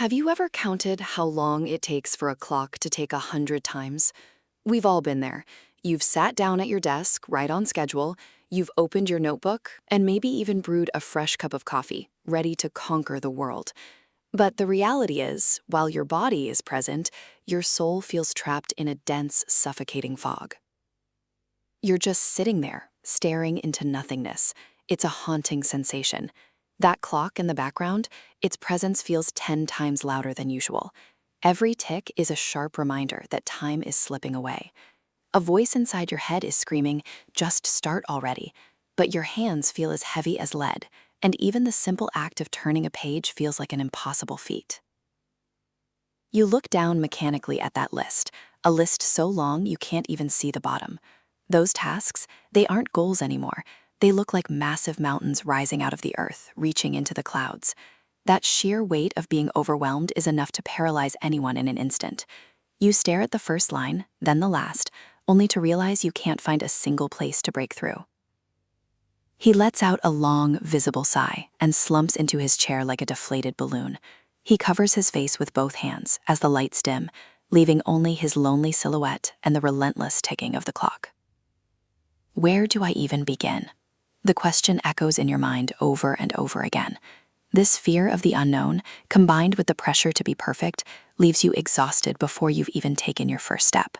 Have you ever counted how long it takes for a clock to tick 100 times? We've all been there. You've sat down at your desk, right on schedule, you've opened your notebook, and maybe even brewed a fresh cup of coffee, ready to conquer the world. But the reality is, while your body is present, your soul feels trapped in a dense, suffocating fog. You're just sitting there, staring into nothingness. It's a haunting sensation. That clock in the background, its presence feels 10 times louder than usual. Every tick is a sharp reminder that time is slipping away. A voice inside your head is screaming, "Just start already." But your hands feel as heavy as lead, and even the simple act of turning a page feels like an impossible feat. You look down mechanically at that list, a list so long you can't even see the bottom. Those tasks, they aren't goals anymore. They look like massive mountains rising out of the earth, reaching into the clouds. That sheer weight of being overwhelmed is enough to paralyze anyone in an instant. You stare at the first line, then the last, only to realize you can't find a single place to break through. He lets out a long, visible sigh and slumps into his chair like a deflated balloon. He covers his face with both hands as the lights dim, leaving only his lonely silhouette and the relentless ticking of the clock. Where do I even begin? The question echoes in your mind over and over again. This fear of the unknown, combined with the pressure to be perfect, leaves you exhausted before you've even taken your first step.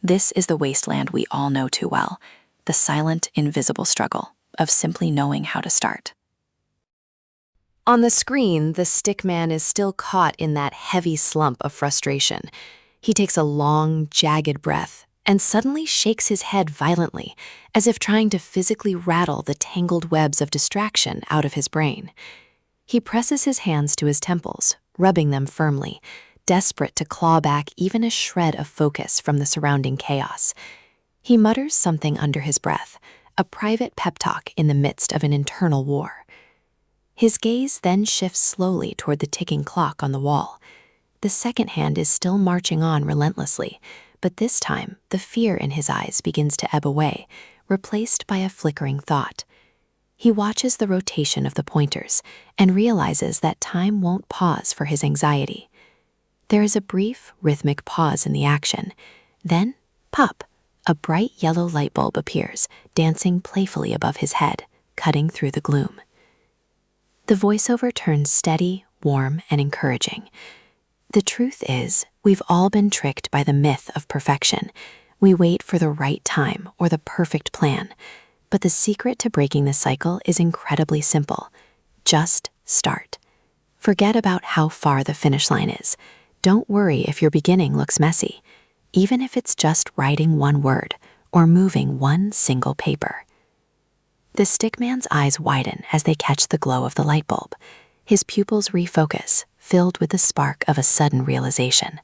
This is the wasteland we all know too well, the silent, invisible struggle of simply knowing how to start. On the screen, the stickman is still caught in that heavy slump of frustration. He takes a long, jagged breath and suddenly shakes his head violently, as if trying to physically rattle the tangled webs of distraction out of his brain. He presses his hands to his temples, rubbing them firmly, desperate to claw back even a shred of focus from the surrounding chaos. He mutters something under his breath, a private pep talk in the midst of an internal war. His gaze then shifts slowly toward the ticking clock on the wall. The second hand is still marching on relentlessly, but this time the fear in his eyes begins to ebb away, replaced by a flickering thought. He watches the rotation of the pointers and realizes that time won't pause for his anxiety. There is a brief, rhythmic pause in the action. Then, pop, a bright yellow light bulb appears, dancing playfully above his head, cutting through the gloom. The voiceover turns steady, warm, and encouraging. The truth is, we've all been tricked by the myth of perfection. We wait for the right time or the perfect plan. But the secret to breaking this cycle is incredibly simple. Just start. Forget about how far the finish line is. Don't worry if your beginning looks messy, even if it's just writing one word or moving one single paper. The stickman's eyes widen as they catch the glow of the light bulb. His pupils refocus, filled with the spark of a sudden realization.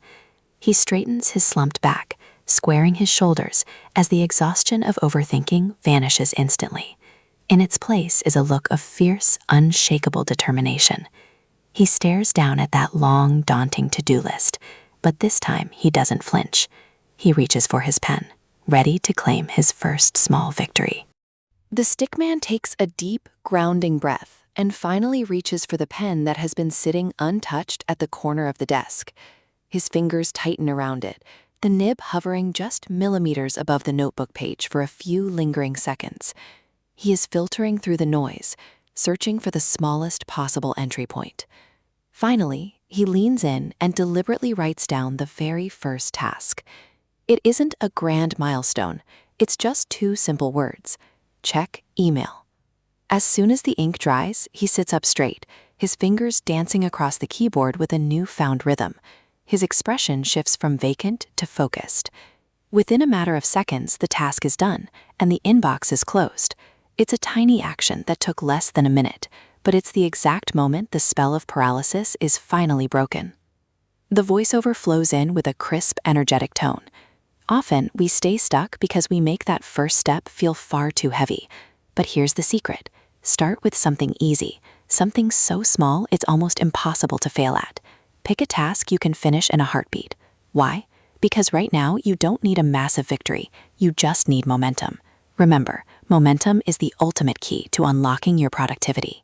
He straightens his slumped back, squaring his shoulders as the exhaustion of overthinking vanishes instantly. In its place is a look of fierce, unshakable determination. He stares down at that long, daunting to-do list, but this time he doesn't flinch. He reaches for his pen, ready to claim his first small victory. The stickman takes a deep, grounding breath and finally reaches for the pen that has been sitting untouched at the corner of the desk. His fingers tighten around it, the nib hovering just millimeters above the notebook page for a few lingering seconds. He is filtering through the noise, searching for the smallest possible entry point. Finally, he leans in and deliberately writes down the very first task. It isn't a grand milestone, it's just two simple words. Check email. As soon as the ink dries, he sits up straight, his fingers dancing across the keyboard with a newfound rhythm. His expression shifts from vacant to focused. Within a matter of seconds, the task is done, and the inbox is closed. It's a tiny action that took less than a minute, but it's the exact moment the spell of paralysis is finally broken. The voiceover flows in with a crisp, energetic tone. Often, we stay stuck because we make that first step feel far too heavy. But here's the secret. Start with something easy, something so small it's almost impossible to fail at. Pick a task you can finish in a heartbeat. Why? Because right now you don't need a massive victory, you just need momentum. Remember, momentum is the ultimate key to unlocking your productivity.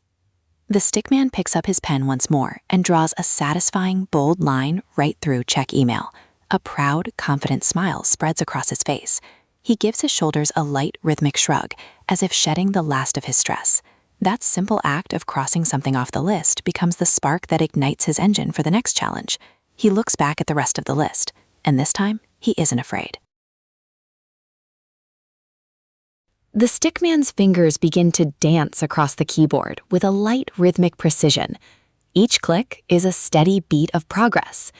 The stickman picks up his pen once more and draws a satisfying, bold line right through check email. A proud, confident smile spreads across his face. He gives his shoulders a light, rhythmic shrug, as if shedding the last of his stress. That simple act of crossing something off the list becomes the spark that ignites his engine for the next challenge. He looks back at the rest of the list, and this time, he isn't afraid. The stickman's fingers begin to dance across the keyboard with a light, rhythmic precision. Each click is a steady beat of progress.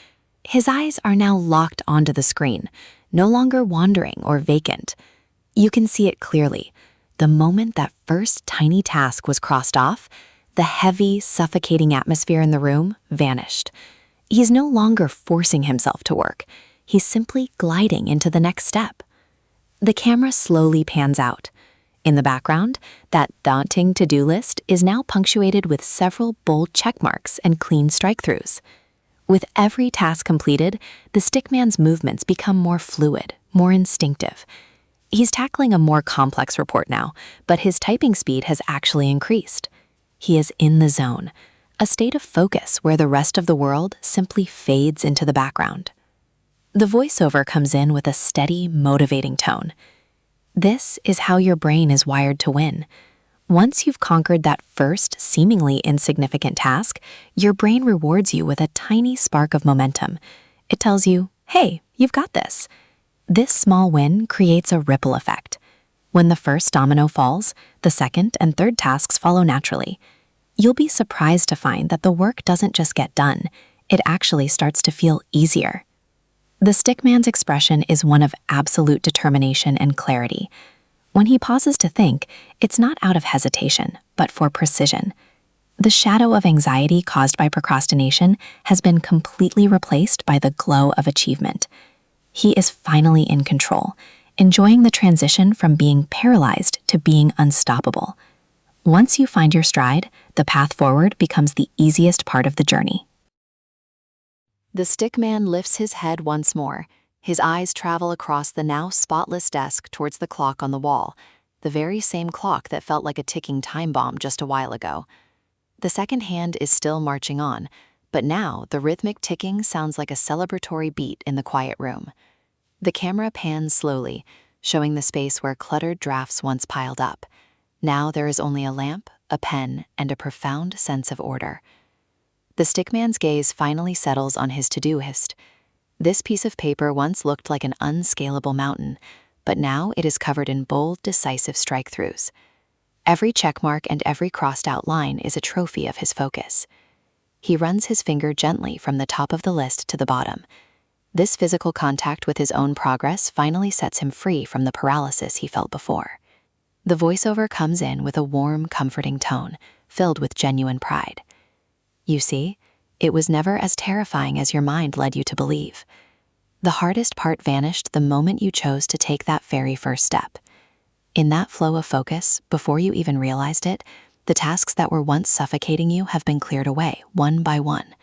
His eyes are now locked onto the screen, no longer wandering or vacant. You can see it clearly. The moment that first tiny task was crossed off, the heavy, suffocating atmosphere in the room vanished. He's no longer forcing himself to work. He's simply gliding into the next step. The camera slowly pans out. In the background, that daunting to-do list is now punctuated with several bold check marks and clean strike-throughs. With every task completed, the stickman's movements become more fluid, more instinctive. He's tackling a more complex report now, but his typing speed has actually increased. He is in the zone, a state of focus where the rest of the world simply fades into the background. The voiceover comes in with a steady, motivating tone. This is how your brain is wired to win. Once you've conquered that first, seemingly insignificant task, your brain rewards you with a tiny spark of momentum. It tells you, hey, you've got this. This small win creates a ripple effect. When the first domino falls, the second and third tasks follow naturally. You'll be surprised to find that the work doesn't just get done, it actually starts to feel easier. The stickman's expression is one of absolute determination and clarity. When he pauses to think, it's not out of hesitation, but for precision. The shadow of anxiety caused by procrastination has been completely replaced by the glow of achievement. He is finally in control, enjoying the transition from being paralyzed to being unstoppable. Once you find your stride, the path forward becomes the easiest part of the journey. The stickman lifts his head once more. His eyes travel across the now spotless desk towards the clock on the wall, the very same clock that felt like a ticking time bomb just a while ago. The second hand is still marching on, but now the rhythmic ticking sounds like a celebratory beat in the quiet room. The camera pans slowly, showing the space where cluttered drafts once piled up. Now there is only a lamp, a pen, and a profound sense of order. The stickman's gaze finally settles on his to-do list. This piece of paper once looked like an unscalable mountain, but now it is covered in bold, decisive strike-throughs. Every checkmark and every crossed-out line is a trophy of his focus. He runs his finger gently from the top of the list to the bottom. This physical contact with his own progress finally sets him free from the paralysis he felt before. The voiceover comes in with a warm, comforting tone, filled with genuine pride. You see, it was never as terrifying as your mind led you to believe. The hardest part vanished the moment you chose to take that very first step. In that flow of focus, before you even realized it, the tasks that were once suffocating you have been cleared away, one by one.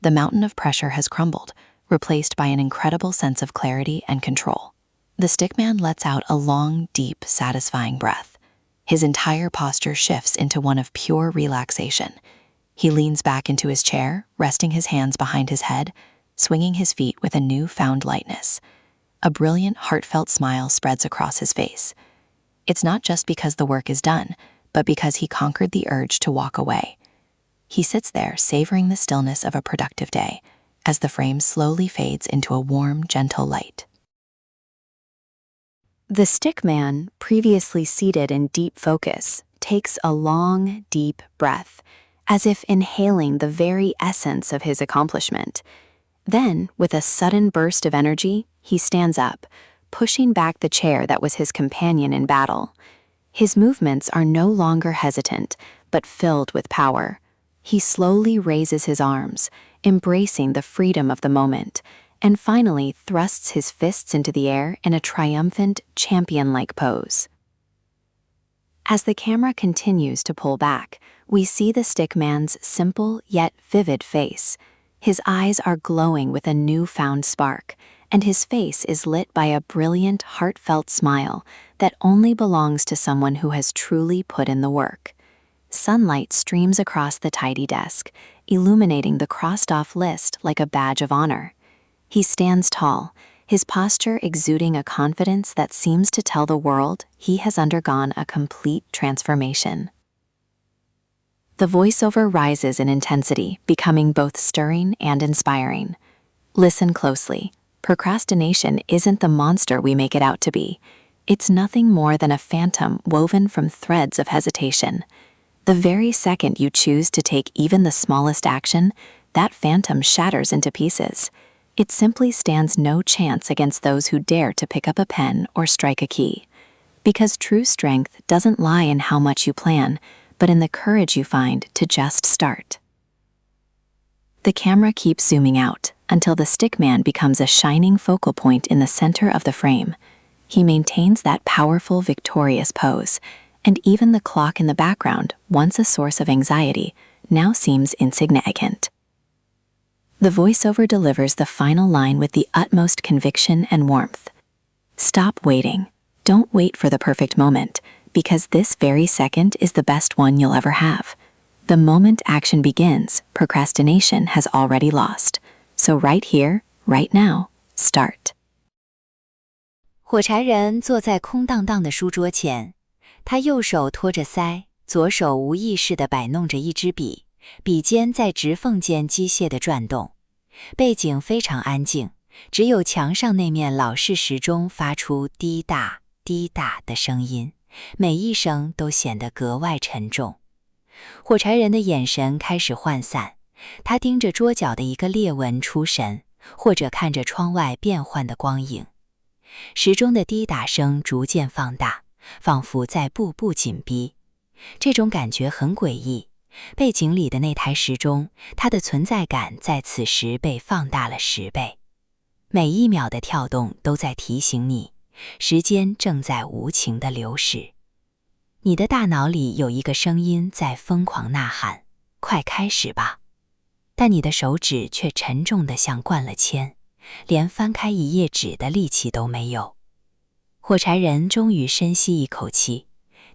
The mountain of pressure has crumbled, replaced by an incredible sense of clarity and control. The stickman lets out a long, deep, satisfying breath. His entire posture shifts into one of pure relaxation. He leans back into his chair, resting his hands behind his head, swinging his feet with a newfound lightness. A brilliant, heartfelt smile spreads across his face. It's not just because the work is done, but because he conquered the urge to walk away. He sits there, savoring the stillness of a productive day, as the frame slowly fades into a warm, gentle light. The stickman, previously seated in deep focus, takes a long, deep breath, as if inhaling the very essence of his accomplishment. Then, with a sudden burst of energy, he stands up, pushing back the chair that was his companion in battle. His movements are no longer hesitant, but filled with power. He slowly raises his arms, embracing the freedom of the moment, and finally thrusts his fists into the air in a triumphant, champion-like pose. As the camera continues to pull back, we see the stickman's simple yet vivid face. His eyes are glowing with a newfound spark, and his face is lit by a brilliant, heartfelt smile that only belongs to someone who has truly put in the work. Sunlight streams across the tidy desk, illuminating the crossed-off list like a badge of honor. He stands tall, his posture exuding a confidence that seems to tell the world he has undergone a complete transformation. The voiceover rises in intensity, becoming both stirring and inspiring. Listen closely. Procrastination isn't the monster we make it out to be. It's nothing more than a phantom woven from threads of hesitation. The very second you choose to take even the smallest action, that phantom shatters into pieces. It simply stands no chance against those who dare to pick up a pen or strike a key. Because true strength doesn't lie in how much you plan, but in the courage you find to just start. The camera keeps zooming out until the stickman becomes a shining focal point in the center of the frame. He maintains that powerful, victorious pose, and even the clock in the background, once a source of anxiety, now seems insignificant. The voiceover delivers the final line with the utmost conviction and warmth. Stop waiting. Don't wait for the perfect moment, because this very second is the best one you'll ever have. The moment action begins, procrastination has already lost. So right here, right now, start. 火柴人坐在空荡荡的书桌前，他右手托着腮，左手无意识地摆弄着一支笔，笔尖在指缝间机械地转动。背景非常安静，只有墙上那面老式时钟发出滴答滴答的声音，每一声都显得格外沉重。火柴人的眼神开始涣散，他盯着桌角的一个裂纹出神，或者看着窗外变幻的光影。时钟的滴答声逐渐放大，仿佛在步步紧逼。这种感觉很诡异。背景里的那台时钟，它的存在感在此时被放大了10倍。每一秒的跳动都在提醒你，时间正在无情地流逝。你的大脑里有一个声音在疯狂呐喊，快开始吧！但你的手指却沉重得像灌了铅，连翻开一页纸的力气都没有。火柴人终于深吸一口气，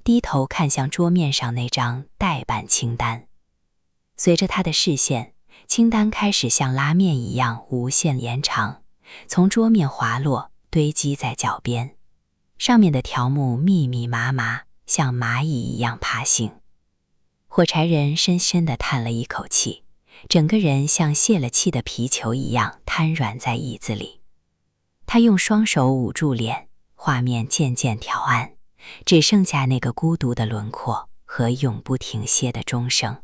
低头看向桌面上那张待办清单。随着他的视线，清单开始像拉面一样无限延长，从桌面滑落，堆积在脚边。上面的条目密密麻麻，像蚂蚁一样爬行。火柴人深深地叹了一口气，整个人像泄了气的皮球一样瘫软在椅子里。他用双手捂住脸，画面渐渐调暗，只剩下那个孤独的轮廓和永不停歇的钟声。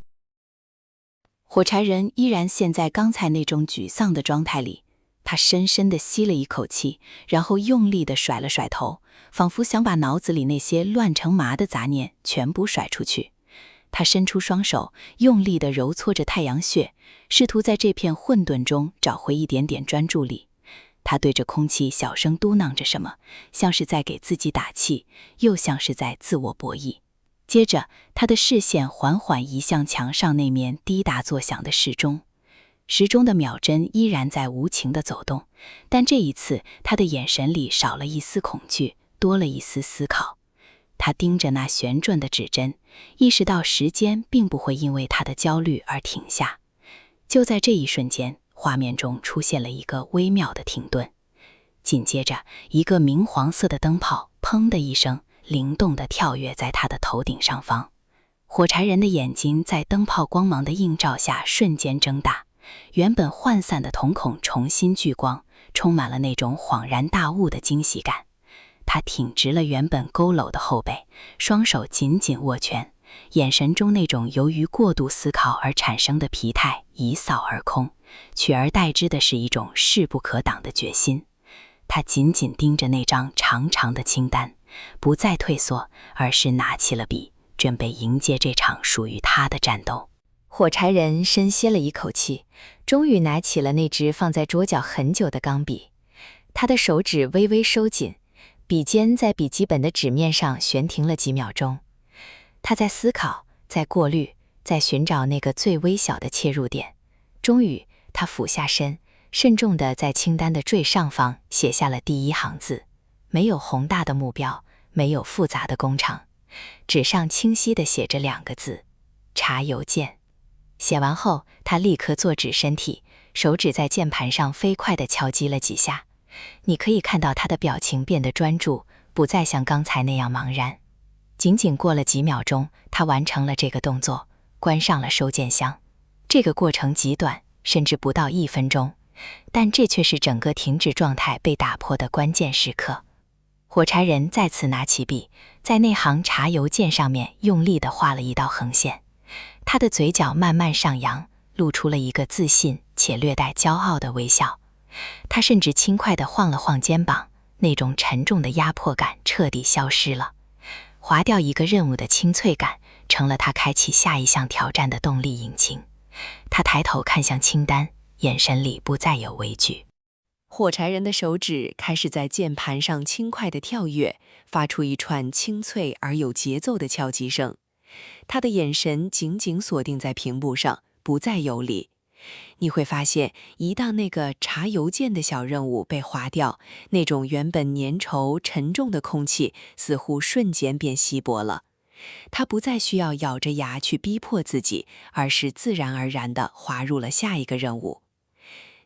火柴人依然陷在刚才那种沮丧的状态里，他深深地吸了一口气，然后用力地甩了甩头，仿佛想把脑子里那些乱成麻的杂念全部甩出去。他伸出双手，用力地揉搓着太阳穴，试图在这片混沌中找回一点点专注力。他对着空气小声嘟囔着什么，像是在给自己打气，又像是在自我博弈。接着，他的视线缓缓移向墙上那面滴答作响的时钟。时钟的秒针依然在无情地走动，但这一次他的眼神里少了一丝恐惧，多了一丝思考。他盯着那旋转的指针，意识到时间并不会因为他的焦虑而停下。就在这一瞬间，画面中出现了一个微妙的停顿，紧接着一个明黄色的灯泡砰的一声灵动地跳跃在他的头顶上方。火柴人的眼睛在灯泡光芒的映照下瞬间睁大，原本涣散的瞳孔重新聚光，充满了那种恍然大悟的惊喜感。他挺直了原本佝偻的后背，双手紧紧握拳，眼神中那种由于过度思考而产生的疲态一扫而空，取而代之的是一种势不可挡的决心。他紧紧盯着那张长长的清单，不再退缩，而是拿起了笔，准备迎接这场属于他的战斗。火柴人深吸了一口气，终于拿起了那支放在桌角很久的钢笔。他的手指微微收紧，笔尖在笔记本的纸面上悬停了几秒钟。他在思考，在过滤，在寻找那个最微小的切入点。终于，他俯下身，慎重地在清单的最上方写下了第一行字。没有宏大的目标，没有复杂的工程，纸上清晰地写着2个字：查邮件。写完后，他立刻坐直身体，手指在键盘上飞快地敲击了几下。你可以看到他的表情变得专注，不再像刚才那样茫然。仅仅过了几秒钟，他完成了这个动作，关上了收件箱。这个过程极短，甚至不到1分钟，但这却是整个停止状态被打破的关键时刻。火柴人再次拿起笔，在那行查邮件上面用力地画了一道横线。他的嘴角慢慢上扬，露出了一个自信且略带骄傲的微笑。他甚至轻快地晃了晃肩膀，那种沉重的压迫感彻底消失了。划掉一个任务的清脆感，成了他开启下一项挑战的动力引擎。他抬头看向清单，眼神里不再有畏惧。火柴人的手指开始在键盘上轻快地跳跃，发出一串清脆而有节奏的敲击声。他的眼神紧紧锁定在屏幕上，不再游离。你会发现，一旦那个查邮件的小任务被划掉，那种原本粘稠沉重的空气似乎瞬间变稀薄了。他不再需要咬着牙去逼迫自己，而是自然而然地滑入了下一个任务。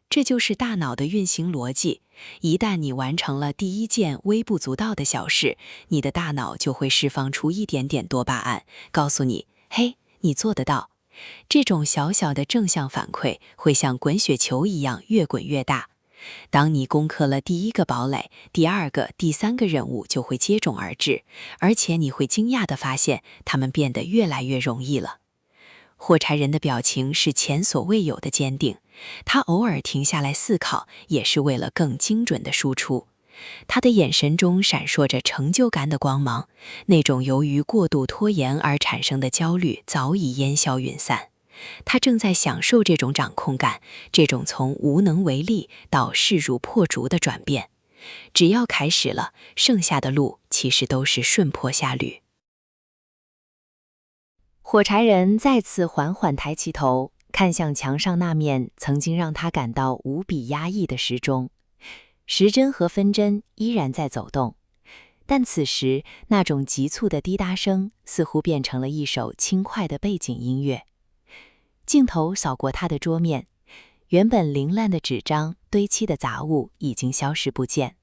这就是大脑的运行逻辑。一旦你完成了第一件微不足道的小事，你的大脑就会释放出一点点多巴胺，告诉你，嘿，你做得到。这种小小的正向反馈会像滚雪球一样越滚越大。当你攻克了第一个堡垒，第二个、第三个任务就会接踵而至，而且你会惊讶地发现，它们变得越来越容易了。火柴人的表情是前所未有的坚定，他偶尔停下来思考，也是为了更精准的输出。他的眼神中闪烁着成就感的光芒，那种由于过度拖延而产生的焦虑早已烟消云散。他正在享受这种掌控感，这种从无能为力到势如破竹的转变。只要开始了，剩下的路其实都是顺坡下驴。火柴人再次缓缓抬起头，看向墙上那面曾经让他感到无比压抑的时钟。时针和分针依然在走动，但此时那种急促的滴答声似乎变成了一首轻快的背景音乐。镜头扫过他的桌面，原本凌乱的纸张堆积的杂物已经消失不见，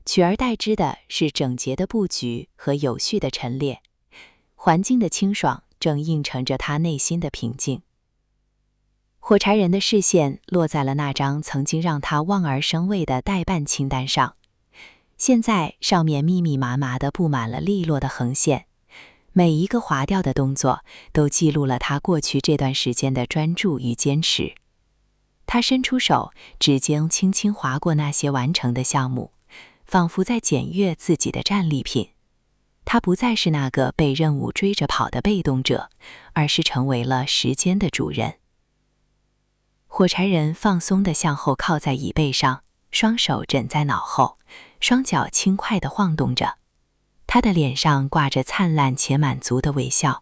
取而代之的是整洁的布局和有序的陈列。环境的清爽正映衬着他内心的平静。火柴人的视线落在了那张曾经让他望而生畏的待办清单上，现在上面密密麻麻地布满了利落的横线，每一个划掉的动作都记录了他过去这段时间的专注与坚持。他伸出手，指尖轻轻划过那些完成的项目，仿佛在检阅自己的战利品。他不再是那个被任务追着跑的被动者，而是成为了时间的主人。火柴人放松地向后靠在椅背上，双手枕在脑后，双脚轻快地晃动着。他的脸上挂着灿烂且满足的微笑，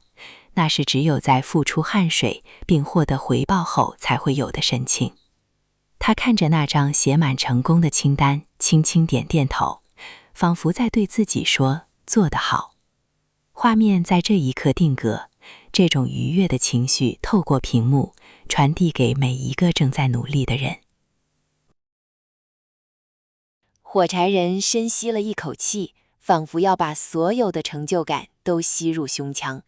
那是只有在付出汗水并获得回报后才会有的神情。他看着那张写满成功的清单，轻轻点点头，仿佛在对自己说，做得好。画面在这一刻定格，这种愉悦的情绪透过屏幕传递给每一个正在努力的人。火柴人深吸了一口气，仿佛要把所有的成就感都吸入胸腔。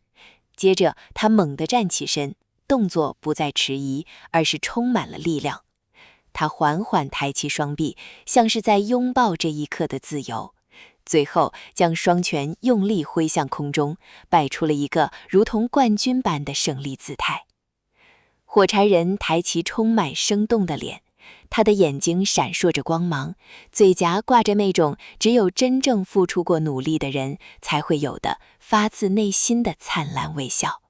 接着他猛地站起身，动作不再迟疑，而是充满了力量。他缓缓抬起双臂，像是在拥抱这一刻的自由。最后将双拳用力挥向空中，摆出了一个如同冠军般的胜利姿态。火柴人抬起充满生动的脸，他的眼睛闪烁着光芒，嘴颊挂着那种只有真正付出过努力的人才会有的发自内心的灿烂微笑。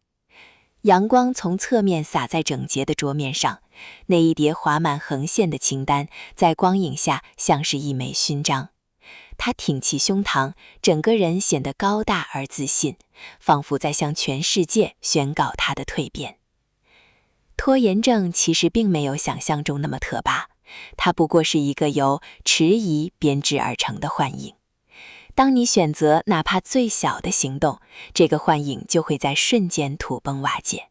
阳光从侧面洒在整洁的桌面上，那一叠划满横线的清单在光影下像是一枚勋章。他挺起胸膛，整个人显得高大而自信，仿佛在向全世界宣告他的蜕变。拖延症其实并没有想象中那么可怕，它不过是一个由迟疑编织而成的幻影。当你选择哪怕最小的行动，这个幻影就会在瞬间土崩瓦解。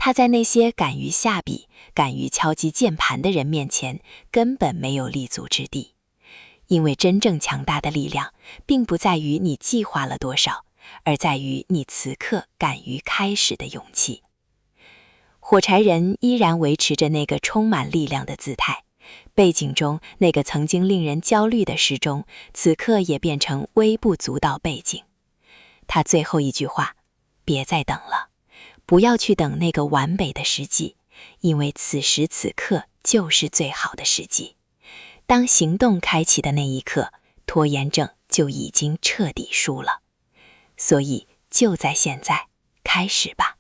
他在那些敢于下笔、敢于敲击键盘的人面前根本没有立足之地。因为真正强大的力量，并不在于你计划了多少，而在于你此刻敢于开始的勇气。火柴人依然维持着那个充满力量的姿态，背景中那个曾经令人焦虑的时钟，此刻也变成微不足道背景。他最后一句话：别再等了，不要去等那个完美的时机，因为此时此刻就是最好的时机。当行动开启的那一刻，拖延症就已经彻底输了。所以就在现在，开始吧。